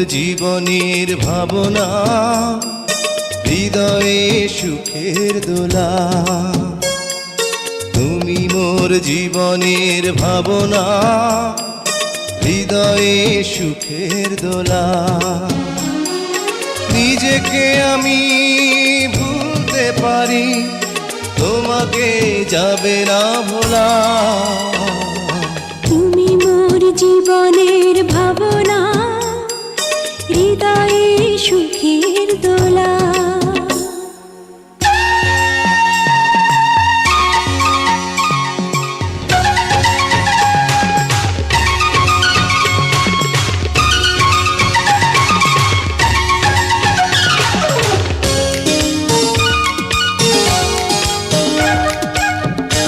জীবনের ভাবনা, হৃদয়ে সুখের দোলা। তুমি মোর জীবনের ভাবনা, হৃদয়ে সুখের দোলা। নিজেকে আমি ভুলতে পারি, তোমাকে যাবে না ভোলা।